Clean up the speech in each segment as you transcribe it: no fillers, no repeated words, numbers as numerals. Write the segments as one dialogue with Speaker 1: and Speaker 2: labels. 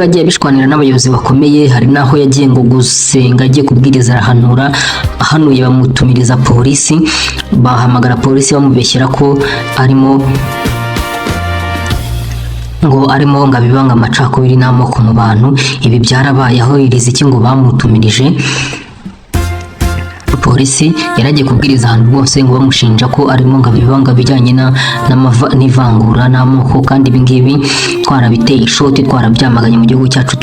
Speaker 1: yagiye bishwanira n'abayobozi bakomeye, hari naho yagiye ngo gusenga agiye kubwiriza arahanura, ahanuye bamutumiriza polisi, bahamagara polisi bamubeshyera ko arimo ngo abibanga amacakubiri n'amoko mu bantu. Ibi byarabaye aho Riziki ngo bamutumirije, polisi yaragiye kubwiriza ahantu bose ngo bamushinja ko arimo ngo abibanga bijyanye n'ivangura n'amoko, kandi ibi ngibi twarabiteye ishoti, twarabyamaganye mu gihugu cyacu,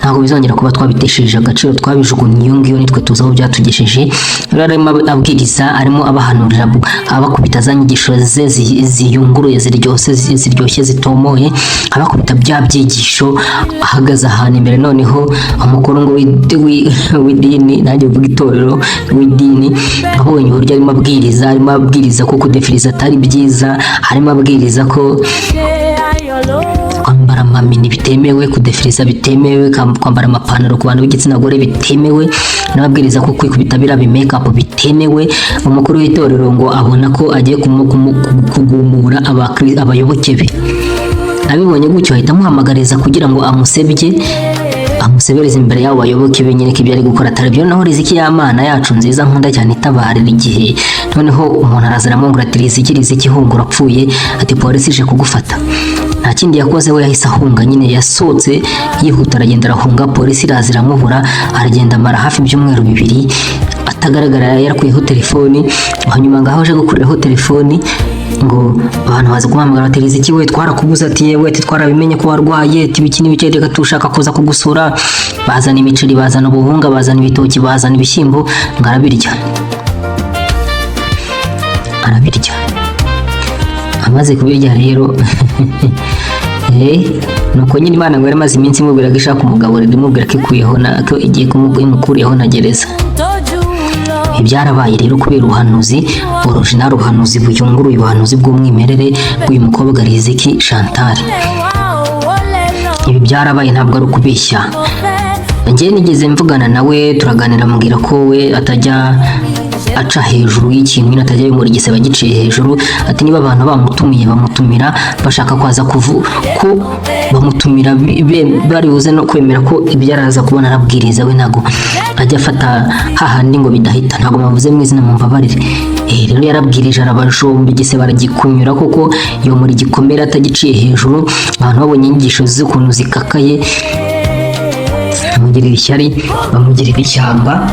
Speaker 1: ntabwo bizongera kuba twabitesheje agaciro, twabijugunye iyo ngiyo, nitwe tuzi aho byatugesheje. Rero arimo abwiriza, arimo abahanurira, abakubita za nyigisho ze ziyunguruye ziryoshye zitomoye, abakubita bya byigisho, ahagaze ahantu imbere noneho umukuru ngo w'idini, nanjye uvuga itorero w'idini, abonye uburyo arimo abwiriza ko kudefiriza atari byiza, arimo abwiriza ko kwambara amamini bitemewe, kudefiriza bitemewe, kwambara amapantaro ku bantu b'igitsina gore bitemewe, n'ababwiriza ko kwikubita biriya make-up bitemewe. Umukuru w'itorero ngo abona ko agiye kugumura abayoboke be, abibonye gutyo ahita amuhamagariza kugira ngo amusebereze imbere y'abo bayoboke be, nyine ko ibyo ari gukora atari byo. Naho Riziki y'Imana yacu nziza nkunda cyane itabarira igihe, noneho umuntu arazana amubwira ati Riziki hunga urapfuye, ati polisi ije kugufata. Nta kindi yakoze, we yahise ahunga, nyine yasohotse yihuta aragenda arahunga, polisi iraza iramubura, aragenda amara hafi ibyumweru 2 atagaragara, yarakuyeho telefoni. Hanyuma ngaho aje gukuriraho telefoni ngo abantu baza kumuhamagara bati Riziki we twarakubuza, ati yewe ati twarabimenye ko warwaye, ati biki n'ibiki, reka tushaka kuza kugusura. Bazana imiceri, bazana ubuhunga, bazana ibitoki, bazana ibishyimbo, ngo arabirya. Amaze kubirya rero nuko nyine Imana ngo yaramaze iminsi imubwira ko ishaka umugaburira, imubwira ko ko igiye kumukuriyeho na gereza. Ibyarabaye rero kubera ubuhanuzi original, ubuhanuzi buyunguruye, ubuhanuzi bw'umwimerere bw'uyu mukobwa Riziki Chantal. Ibi byarabaye, ntabwo ari ukubeshya. Njye nigeze mvugana nawe, turaganira, mubwira ko we atajya aca hejuru y'ikintu, nyine atajya yumura igisebe giciye hejuru. Ati niba abantu bamutumira bashaka kwaza ko bamutumira bari buze no kwemera ko ibyo araza kubona arabwiriza, we ntago ajya afata hahandi ngo bidahita, ntago bavuze mu izina mumbabarire. Rero yarabwirije, arabajomba igisebe aragikunyura, kuko iyo muri gikomera atagiciye hejuru. Abantu babonye inyigisho z'ukuntu zikakaye bamugirira ishyari, bamugirira ishyamba.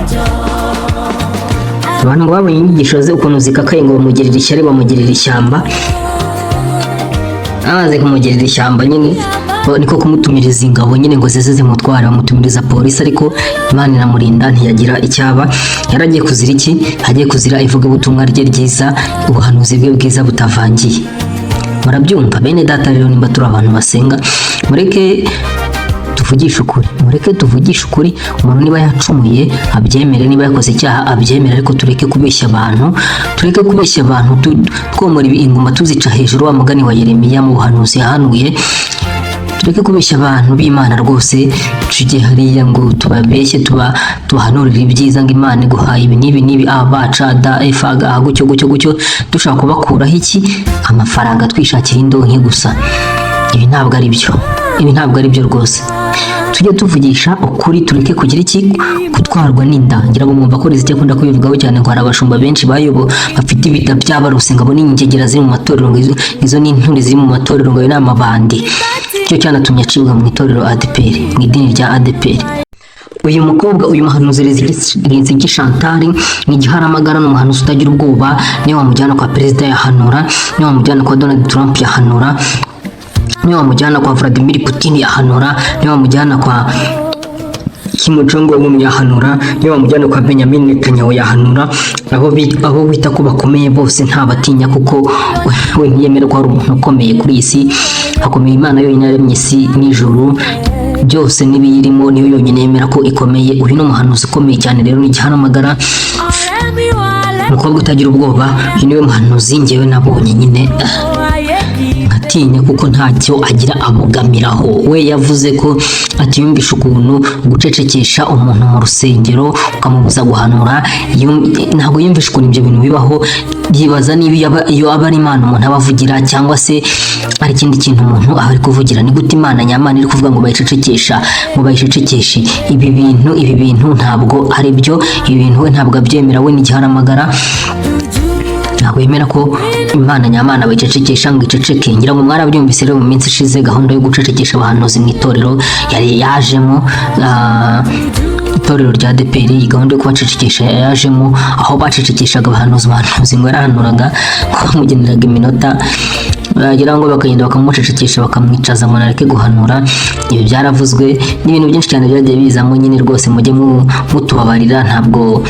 Speaker 1: Abantu ngo babonye inyigisho ze ukuntu zikakaye ngo bamugirira ishyari, bamugirira ishyamba. Amaze kumugirira ishyamba nyine niko kumutumiriza ingabo nyine ngo zize zimutwara, bamutumiriza polisi, ariko Imana iramurinda ntiyagira icyaba. Yaragiye kuzira iki? Agiye kuzira ivugabutumwa rye ryiza, ubuhanuzi bwe bwiza butavangiye. Murabyumva bene data? Rero nimba turi abantu basenga, mureke tuvugishe ukuri. Umuntu niba yacumuye abyemere, niba yakoze icyaha abyemere, ariko tureke kubeshya abantu, twomora inguma tuzica hejuru, wa mugani wa Yeremiya mu buhanuzi yahanuye. Tureke kubeshya abantu b'Imana rwose, tujye hariya ngo tubabeshye, tubahanurira ibyiza, ngo Imana iguhaye ibi n'ibi, abaca da efaga gutyo, dushaka kubakuraho iki? Amafaranga, twishakira indonke gusa. Ibi ntabwo ari byo rwose. Tujye tuvugisha ukuri, tureke kugira iki? Gutwarwa n'inda. Ngira ngo mwumva ko Riziki akunda kubivugaho cyane, ngo hari abashumba benshi bafite ibida by'abaruse, ngo abone ingegera ziri mu matorero, ngo izo ni inturi ziri mu matorero, ngo ayo ni amabandi. Cyo cyanatumye acibwa mu itorero ADPR, mu idini rya ADPR. Uyu mukobwa, uyu muhanuzi Riziki Chantal ni igiharamagara, n'umuhanuzi utagira ubwoba. Niyo wamujyana kwa perezida yahanura, niyo wamujyana kwa Donald Trump yahanura, niyo wamujyana kwa Vladimir Putin yahanura, niyo wamujyana kwa Kim Jong-un yahanura, niyo wamujyana kwa Benjamin Netanyahu yahanura. Abo bita ko bakomeye bose ntabatinya, kuko we ntiyemera ko hari umuntu ukomeye kuri iyi si. Hakomeye Imana yonyine yaremye isi n'ijuru, byose n'ibiyirimo, niyo yonyine yemera ko ikomeye. Uyu ni umuhanuzi ukomeye cyane, rero ni igiharamagara, umukobwa utagira ubwoba. Uyu niwe muhanuzi njyewe nabonye nyine atinya kuko ntacyo agira abogamiraho. We yavuze ko atiyumvisha ukuntu gucecekesha umuntu mu rusengero ukamubuza guhanura, ntabwo yumvisha ukuntu ibyo bintu bibaho. Yibaza niba iyo aba ari Imana umuntu aba avugira cyangwa se ari ikindi kintu umuntu aba ari kuvugira. Ni gute Imana nyamana iri kuvuga ngo bayicecekeshe? Ibi bintu ntabwo ari byo. Ibi bintu we ntabwo abyemera. We n'igiharamagara ntabwo yemera ko Imana nyamana bayicecekesha ngo iceceke. Ngira ngo mwarabyumvise rero mu minsi ishize gahunda yo gucecekesha abahanuzi mu itorero yari yajemo, itorero rya ADEPR, iyi gahunda yo kubacecekesha yajemo, aho bacecekeshaga abahanuzi ngo yarahanuraga ko bamugeneraga iminota bagira ngo bakagenda bakamucecekesha bakamwicaza ngo nareke guhanura. Ibi byaravuzwe n'ibintu byinshi cyane byagiye bizamo. Nyine rwose mujye mutubabarira, ntabwo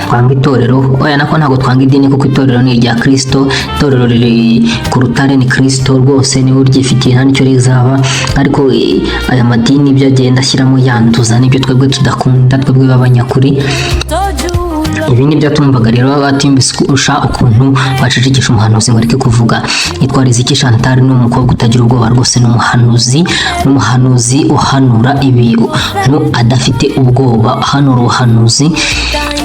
Speaker 1: twanga itorero, oya nako ntabwo twanga idini kuko itorero ni irya Kristo. Itorero riri ku rutare, ni Kristo rwose niwe uryifitiye, nta nicyo rizaba. Ariko aya madini ibyo agenda ashyiramo yanduza nibyo twebwe tudakunda, twebwe b'abanyakuri. Ibi ni byo tumvaga rero batimbisha ukuntu bacecekesha umuhanuzi ngo areke kuvuga. Yitwa Riziki Chantal, ni umukobwa utagira ubwoba rwose, ni umuhanuzi uhanura ibintu adafite ubwoba, ahanura ubuhanuzi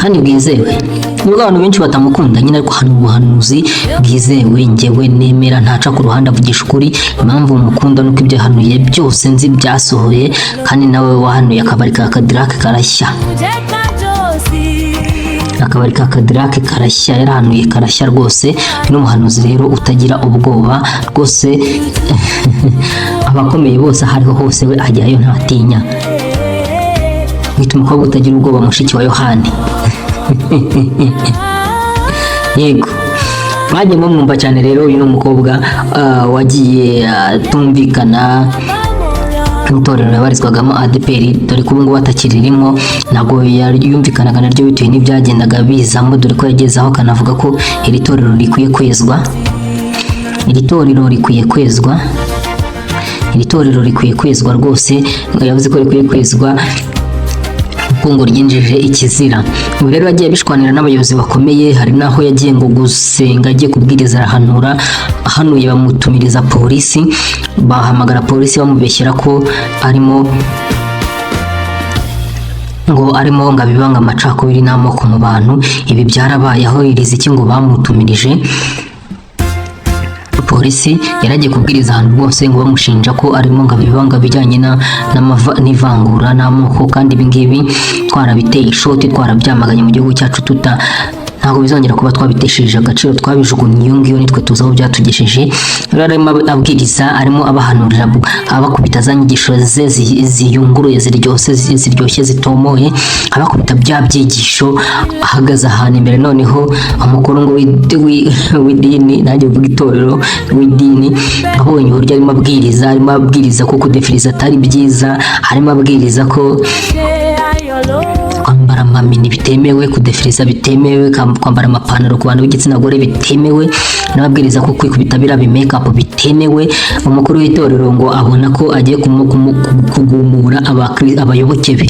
Speaker 1: kandi bwizewe. Nubwo abantu benshi batamukunda nyine, ariko hano ubuhanuzi bwizewe njyewe nemera, ntaca ku ruhande, avugisha ukuri. Impamvu mukunda nuko ibyo yahanuye byose nzi byasohoye, kandi nawe wahanuye akabari ka Cadillac karashya. Akabari ka Cadillac karashya, yarahanuye karashya rwose. N'umuhanuzi rero utagira ubwoba rwose. Abakomeye bose ahariho hose we ajyayo ntatinya. Wita umukobwa utagira ubwoba, mushiki wa Yohani. Yego, mwagiye mwumva cyane rero. Uyu ni umukobwa wagiye tumvikana itorero yabarizwagamo ADEPR, dore ko ubu ngubu atakiririmo. Ntabwo yumvikanaga naryo bitewe n'ibyagendaga bizamo, dore ko yageze aho akanavuga ko iri torero rikwiye kwezwa. Iri torero rikwiye kwezwa rwose. Yavuze ko rikwiye kwezwa ngo ryinjije ikizira. Ubu rero yagiye bishwanira n'abayobozi bakomeye, hari naho yagiye ngo gusenga, agiye kubwiriza arahanura. Ahanuye bamutumiriza polisi, bahamagara polisi bamubeshyera ko arimo ngo abibanga amacakubiri n'amoko mu bantu. Ibi byarabaye aho Riziki ngo bamutumirije. Polisi yaragiye kubwiriza ahantu rwose ngo bamushinja ko arimo ngo abibanga bijyanye n'ivangura n'amoko, kandi ibi ngibi twarabiteye ishoti, twarabyamaganye mu gihugu cyacu, ntabwo bizongera kuba twabitesheje agaciro, twabijugunye iyo ngiyo, nitwe tuzi aho byatugejeje. Rero arimo abwiriza, arimo abahanurira, abakubita za nyigisho ze ziyunguruye, ziryoshye, zitomoye, abakubita bya byigisho. Ahagaze ahantu imbere noneho umukuru ngo w'idini, nanjye uvuga itorero, w'idini, abonye uburyo arimo abwiriza ko kudefiriza atari byiza, arimo abwiriza ko kwambara amamini bitemewe, kudefiriza bitemewe, kwambara amapantaro ku bantu b'igitsina gore bitemewe, n'ababwiriza ko kwikubita biriya make-up bitemewe. Umukuru w'itorero ngo abona ko agiye kugumura abayoboke be.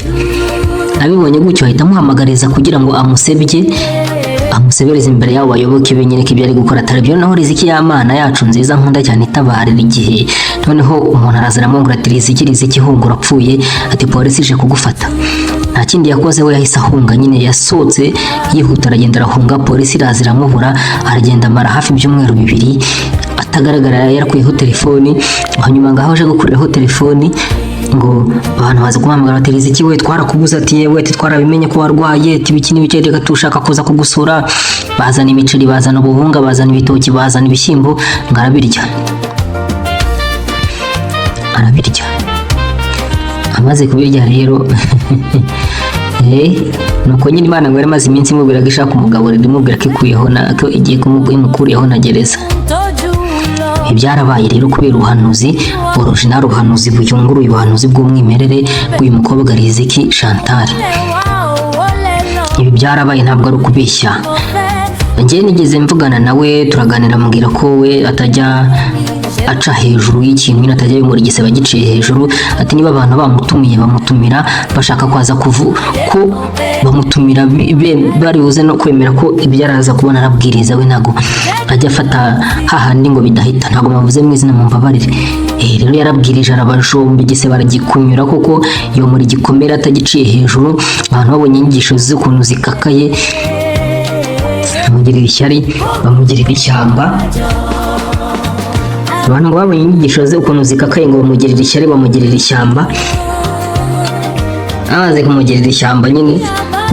Speaker 1: Abibonye gutyo ahita amuhamagariza kugira ngo amusebereze imbere y'abo bayoboke be, nyine ko ibyo ari gukora atari byo. Naho Riziki y'Imana yacu nziza nkunda cyane itabarira igihe, noneho umuntu araza aramubwira ati Riziki hungura apfuye, ati polisi ije kugufata. Nta kindi yakoze, we yahise ahunga, nyine yasohotse yihuta aragenda arahunga. Polisi iraza iramubura, aragenda amara hafi ibyumweru 2 atagaragara, yarakuyeho telefoni. Hanyuma ngaho aje gukuriraho telefoni ngo abantu baza kumuhamagara bati Riziki we twarakubuza, ati yewe ati twarabimenye ko warwaye, ati biki n'ibiki, reka tushaka kuza kugusura. Bazana imiceri, bazana ubuhunga, bazana ibitoki, bazana ibishyimbo, ngo arabirya. Amaze kubirya rero nuko nyine Imana ngo yaramaze iminsi imubwira ko ishaka umugaburira, imubwira ko igiye kumukuriyeho na gereza. Ibyarabaye rero kubera ubuhanuzi original, ubuhanuzi buyunguruye, ubuhanuzi bw'umwimerere bw'uyu mukobwa Riziki Chantal. Ibi byarabaye, ntabwo ari ukubeshya. Njye nigeze mvugana nawe turaganira, ambwira ko we atajya aca hejuru y'ikintu nyine atajya yumura igisebe agiciye hejuru. Ati niba abantu bamutumira bashaka kwaza ko bamutumira bari buze no kwemera ko ibyo araza kubona arabwiriza, we ntago ajya afata hahandi ngo bidahita, ntago bavuze mu izina mumbabarire. Rero yarabwirije arabajomba igisebe aragikunyura kuko iyo muri gikomera atagiciye hejuru. Abantu babonye inyigisho z'ukuntu zikakaye bamugirira ishyari, bamugirira ishyamba. Abantu ngo babonye inyigisho z'ukuntu zikakaye ngo bamugirira ishyari, bamugirira ishyamba. Amaze kumugirira ishyamba nyine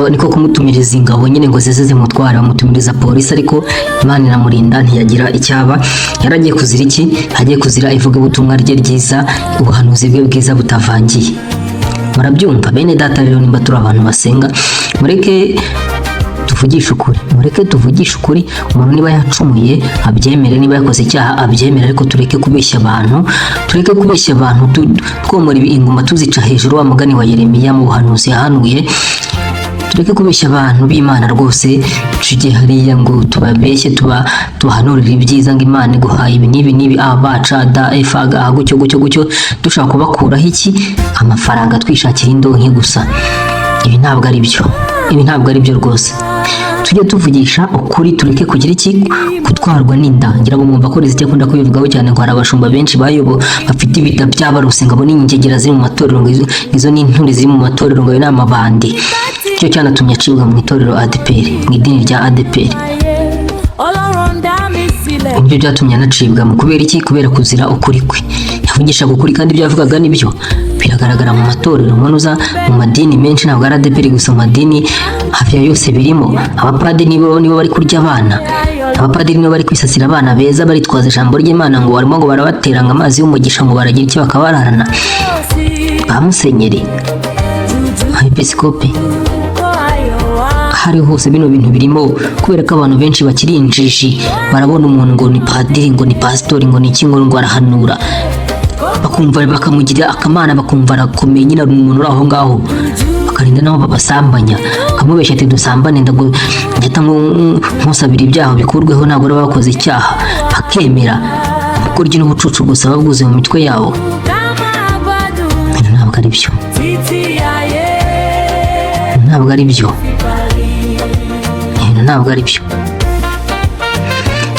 Speaker 1: niko kumutumiriza ingabo nyine ngo zize zimutwara, bamutumiriza polisi, ariko Imana iramurinda ntiyagira icyaba. Yaragiye kuzira iki? Agiye kuzira ivugabutumwa rye ryiza, ubuhanuzi bwe bwiza butavangiye. Murabyumva bene data? Rero nimba turi abantu basenga, mureke tuvugishe ukuri. Umuntu niba yacumuye abyemere, niba yakoze icyaha abyemere, ariko tureke kubeshya abantu, twomora inguma tuzica hejuru, wa mugani wa Yeremiya mu buhanuzi yahanuye. Tureke kubeshya abantu b'Imana rwose, tujye hariya ngo tubabeshye, tubahanurire ibyiza ngo Imana iguhaye ibi n'ibi abaca da efaga gutyo dushaka kubakuraho iki? Amafaranga, twishakira indonke gusa. Ibi ntabwo ari byo rwose. Tujye tuvugisha ukuri, tureke kugira iki? Gutwarwa n'inda. Ngira ngo mwumva ko rizijya kunda kubivugaho cyane, ngo hari abashumba benshi bafite ibida by'abaruse, ngo ni ingegera ziri mu matorero, ngo izo ni inturi ziri mu matorero, ngo ni amabandi. Cyo cyanatumye acibwa mu itorero ADPR, mu idini rya ADPR. Ibyo byatumye anacibwa mu kubera iki? Kubera kuzira ukuri kwe. Yavugishaga ukuri kandi ibyo yavugaga nibyo. Biragaragara mu matorero, uza mu madini menshi, ntabwo ari ADPR gusa, mu madini hafi ya yose birimo. Abapadiri nibo bari kurya abana, abapadiri nibo bari kwisasira abana beza, baritwaza ijambo ry'Imana ngo barimo ngo barabateranga amazi y'umugisha ngo baragira icyo bakabararana. Ba musenyeri, abepiskopi, hari hose bino bintu birimo, kubera ko abantu benshi bakiri injiji. Barabona umuntu ngo ni padiri, ngo ni pasitori, ngo ni iki, ngo arahanura, bakumva bakamugirira akamana, bakumva arakomeye nyine ari umuntu uri aho ngaho, bakarinda nabo babasambanya, akamubeshya ati dusambane, ndagata nkusabira ibyaha bikurweho, ntabwo baba bakoze icyaha, bakemera uburyo n'ubucucu gusa babwuze mu mitwe yabo. Ntabwo ari byo.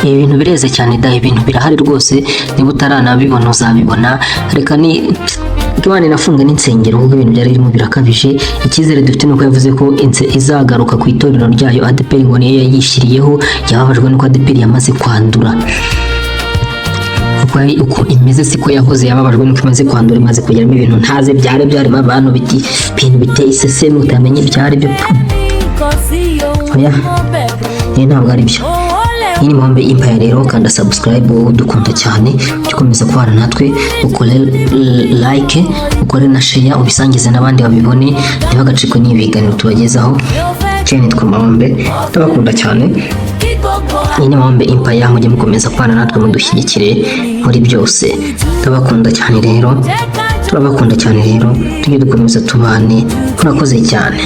Speaker 1: Ibi bintu bireze cyane da, ibintu birahari rwose, niba utaranabibona uzabibona. Reka Imana inafunga n'insengero kuko ibintu byari birimo birakabije. Icyizere dufite nuko yavuze ko izagaruka ku itorero ryayo ADPR, ngo niyo yayishyiriyeho. Yababajwe nuko ADPR yamaze kwandura, uko imeze siko yahoze. Yababajwe nuko imaze kwandura, imaze kugeramo ibintu ntaze byarimo abantu ibintu biteye iseseme utamenye ibyari byo. Oya, ntabwo ari byo. Iyi ni Muhambe Empire rero, kanda subscribe udukunda cyane, ukomeza kubana natwe, ukore like, ukore na share, ubisangize n'abandi babibone, ntibagacikwe n'ibiganiro tubagezaho. Cyane twa Muhambe, ndabakunda cyane. Iyi ni Muhambe Empire, mujye mukomeza kubana natwe, mudushyigikire muri byose. Ndabakunda cyane rero, turabakunda cyane rero, tujye dukomeza tubane. Murakoze cyane.